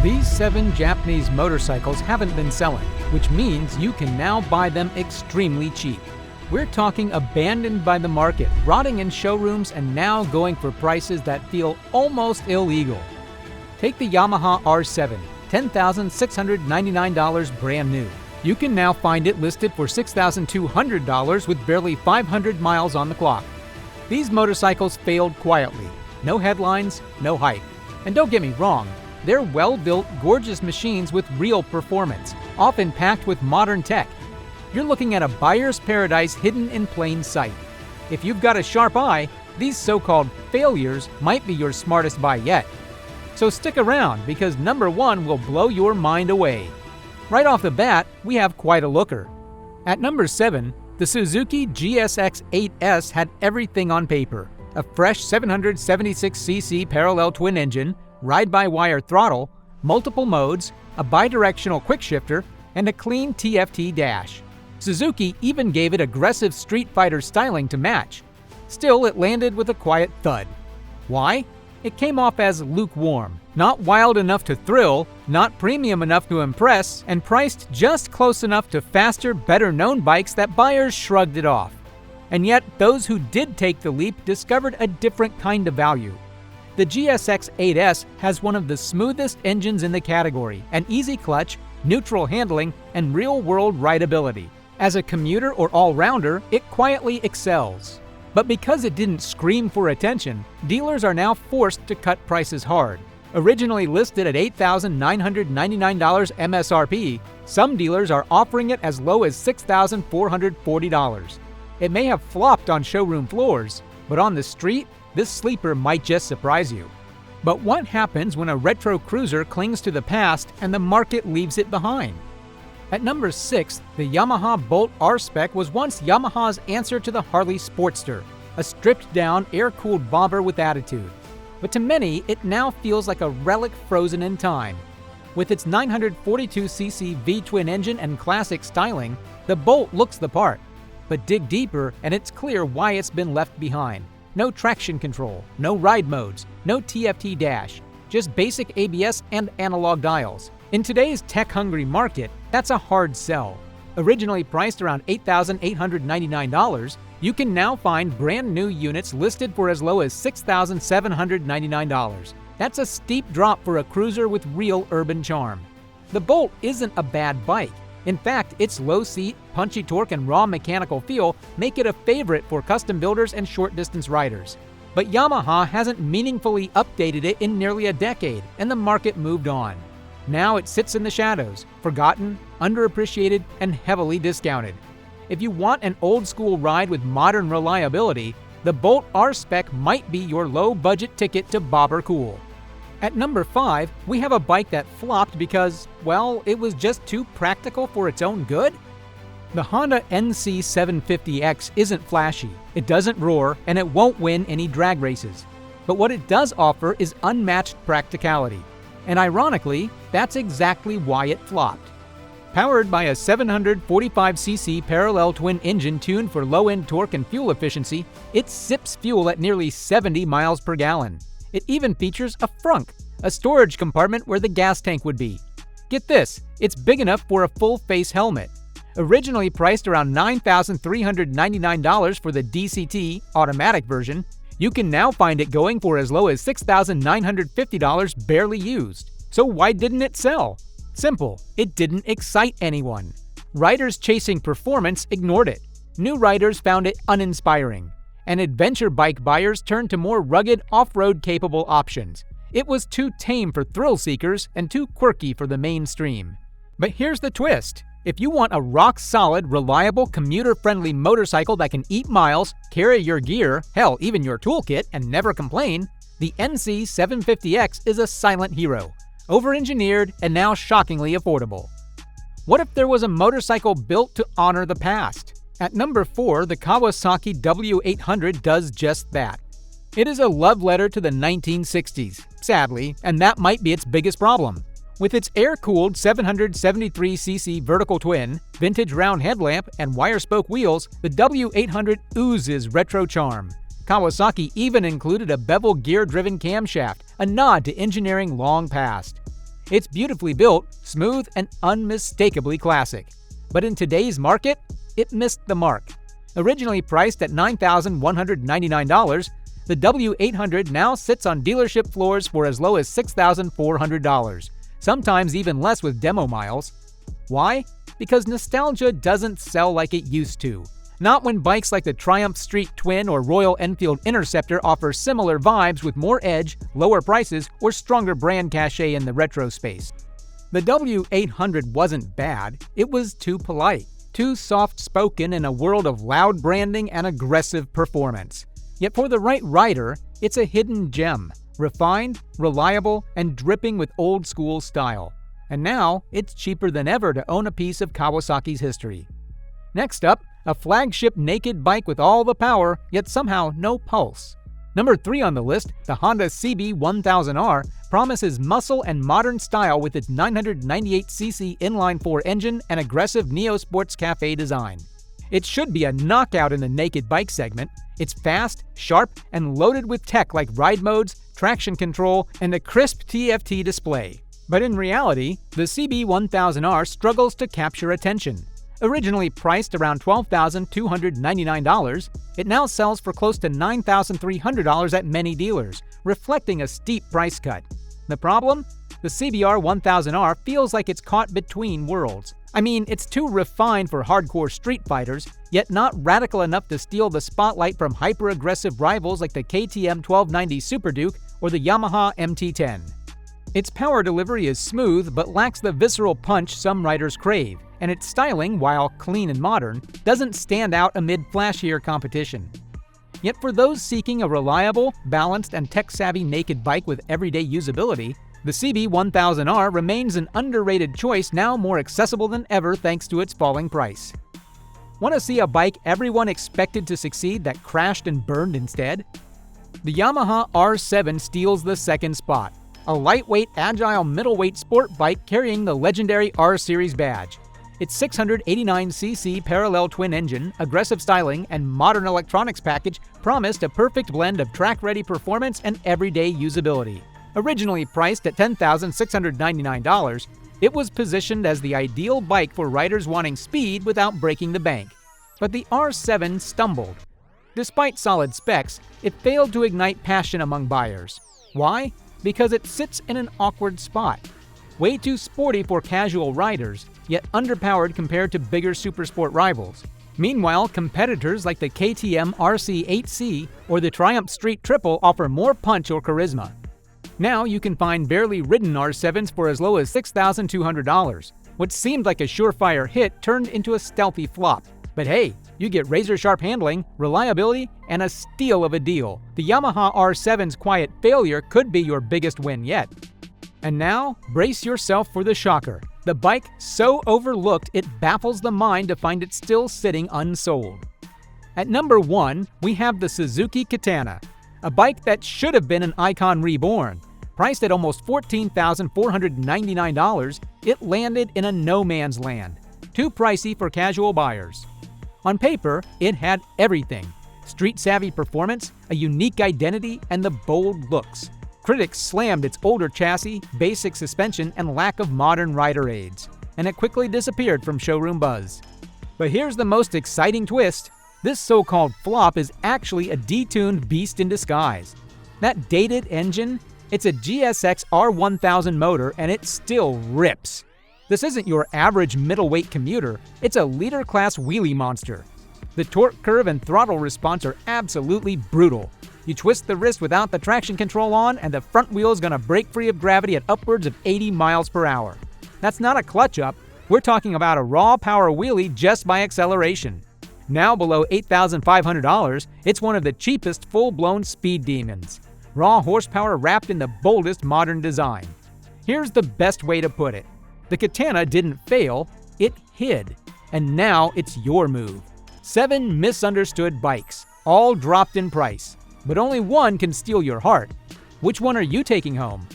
These 7 Japanese motorcycles haven't been selling, which means you can now buy them extremely cheap. We're talking abandoned by the market, rotting in showrooms, and now going for prices that feel almost illegal. Take the Yamaha R7, $10,699 brand new. You can now find it listed for $6,200 with barely 500 miles on the clock. These motorcycles failed quietly. No headlines, no hype. And don't get me wrong, they're well-built, gorgeous machines with real performance, often packed with modern tech. You're looking at a buyer's paradise hidden in plain sight. If you've got a sharp eye, these so-called failures might be your smartest buy yet. So stick around, because number 1 will blow your mind away. Right off the bat, we have quite a looker. At number 7, the Suzuki GSX-8S had everything on paper. A fresh 776cc parallel twin engine, ride-by-wire throttle, multiple modes, a bidirectional quickshifter, and a clean TFT dash. Suzuki even gave it aggressive Street Fighter styling to match. Still, it landed with a quiet thud. Why? It came off as lukewarm, not wild enough to thrill, not premium enough to impress, and priced just close enough to faster, better-known bikes that buyers shrugged it off. And yet, those who did take the leap discovered a different kind of value. The GSX-8S has one of the smoothest engines in the category, an easy clutch, neutral handling, and real-world rideability. As a commuter or all-rounder, it quietly excels. But because it didn't scream for attention, dealers are now forced to cut prices hard. Originally listed at $8,999 MSRP, some dealers are offering it as low as $6,440. It may have flopped on showroom floors, but on the street, this sleeper might just surprise you. But what happens when a retro cruiser clings to the past and the market leaves it behind? At number 6, the Yamaha Bolt R-Spec was once Yamaha's answer to the Harley Sportster, a stripped-down, air-cooled bomber with attitude. But to many, it now feels like a relic frozen in time. With its 942cc V-twin engine and classic styling, the Bolt looks the part. But dig deeper and it's clear why it's been left behind. No traction control, no ride modes, no TFT dash, just basic ABS and analog dials. In today's tech-hungry market, that's a hard sell. Originally priced around $8,899, you can now find brand new units listed for as low as $6,799. That's a steep drop for a cruiser with real urban charm. The Bolt isn't a bad bike. In fact, its low seat, punchy torque, and raw mechanical feel make it a favorite for custom builders and short-distance riders. But Yamaha hasn't meaningfully updated it in nearly a decade, and the market moved on. Now it sits in the shadows, forgotten, underappreciated, and heavily discounted. If you want an old-school ride with modern reliability, the Bolt R-Spec might be your low-budget ticket to bobber cool. At number 5, we have a bike that flopped because, well, it was just too practical for its own good? The Honda NC750X isn't flashy, it doesn't roar, and it won't win any drag races. But what it does offer is unmatched practicality. And ironically, that's exactly why it flopped. Powered by a 745cc parallel twin engine tuned for low-end torque and fuel efficiency, it sips fuel at nearly 70 miles per gallon. It even features a frunk, a storage compartment where the gas tank would be. Get this, it's big enough for a full-face helmet. Originally priced around $9,399 for the DCT automatic version, you can now find it going for as low as $6,950 barely used. So why didn't it sell? Simple, it didn't excite anyone. Riders chasing performance ignored it. New riders found it uninspiring. And adventure bike buyers turned to more rugged, off-road capable options. It was too tame for thrill seekers and too quirky for the mainstream. But here's the twist. If you want a rock-solid, reliable, commuter-friendly motorcycle that can eat miles, carry your gear, hell, even your toolkit, and never complain, the NC750X is a silent hero. Over-engineered and now shockingly affordable. What if there was a motorcycle built to honor the past? At number 4, the Kawasaki W800 does just that. It is a love letter to the 1960s, sadly, and that might be its biggest problem. With its air-cooled 773cc vertical twin, vintage round headlamp, and wire-spoke wheels, the W800 oozes retro charm. Kawasaki even included a bevel gear-driven camshaft, a nod to engineering long past. It's beautifully built, smooth, and unmistakably classic. But in today's market, it missed the mark. Originally priced at $9,199, the W800 now sits on dealership floors for as low as $6,400, sometimes even less with demo miles. Why? Because nostalgia doesn't sell like it used to. Not when bikes like the Triumph Street Twin or Royal Enfield Interceptor offer similar vibes with more edge, lower prices, or stronger brand cachet in the retro space. The W800 wasn't bad, it was too polite, too soft-spoken in a world of loud branding and aggressive performance. Yet for the right rider, it's a hidden gem, refined, reliable, and dripping with old-school style. And now, it's cheaper than ever to own a piece of Kawasaki's history. Next up, a flagship naked bike with all the power, yet somehow no pulse. Number 3 on the list, the Honda CB1000R, promises muscle and modern style with its 998cc inline-4 engine and aggressive Neo-Sports Cafe design. It should be a knockout in the naked bike segment. It's fast, sharp, and loaded with tech like ride modes, traction control, and a crisp TFT display. But in reality, the CB1000R struggles to capture attention. Originally priced around $12,299, it now sells for close to $9,300 at many dealers, reflecting a steep price cut. The problem? The CBR1000R feels like it's caught between worlds. I mean, it's too refined for hardcore street fighters, yet not radical enough to steal the spotlight from hyper-aggressive rivals like the KTM 1290 Super Duke or the Yamaha MT-10. Its power delivery is smooth but lacks the visceral punch some riders crave, and its styling, while clean and modern, doesn't stand out amid flashier competition. Yet for those seeking a reliable, balanced, and tech-savvy naked bike with everyday usability, the CB1000R remains an underrated choice now more accessible than ever thanks to its falling price. Want to see a bike everyone expected to succeed that crashed and burned instead? The Yamaha R7 steals the second spot, a lightweight, agile middleweight sport bike carrying the legendary R-Series badge. Its 689cc parallel twin engine, aggressive styling, and modern electronics package promised a perfect blend of track-ready performance and everyday usability. Originally priced at $10,699, it was positioned as the ideal bike for riders wanting speed without breaking the bank. But the R7 stumbled. Despite solid specs, it failed to ignite passion among buyers. Why? Because it sits in an awkward spot. Way too sporty for casual riders, yet underpowered compared to bigger supersport rivals. Meanwhile, competitors like the KTM RC8C or the Triumph Street Triple offer more punch or charisma. Now you can find barely ridden R7s for as low as $6,200. What seemed like a surefire hit turned into a stealthy flop. But hey, you get razor-sharp handling, reliability, and a steal of a deal. The Yamaha R7's quiet failure could be your biggest win yet. And now, brace yourself for the shocker. The bike so overlooked it baffles the mind to find it still sitting unsold. At number 1, we have the Suzuki Katana, a bike that should have been an icon reborn. Priced at almost $14,499, it landed in a no-man's land. Too pricey for casual buyers. On paper, it had everything: street-savvy performance, a unique identity, and the bold looks. Critics slammed its older chassis, basic suspension, and lack of modern rider aids, and it quickly disappeared from showroom buzz. But here's the most exciting twist. This so-called flop is actually a detuned beast in disguise. That dated engine? It's a GSX R1000 motor, and it still rips. This isn't your average middleweight commuter, it's a liter-class wheelie monster. The torque curve and throttle response are absolutely brutal. You twist the wrist without the traction control on, and the front wheel is going to break free of gravity at upwards of 80 miles per hour. That's not a clutch-up, we're talking about a raw power wheelie just by acceleration. Now below $8,500, it's one of the cheapest full-blown speed demons. Raw horsepower wrapped in the boldest modern design. Here's the best way to put it. The Katana didn't fail, it hid. And now it's your move. 7 misunderstood bikes, all dropped in price. But only one can steal your heart. Which one are you taking home?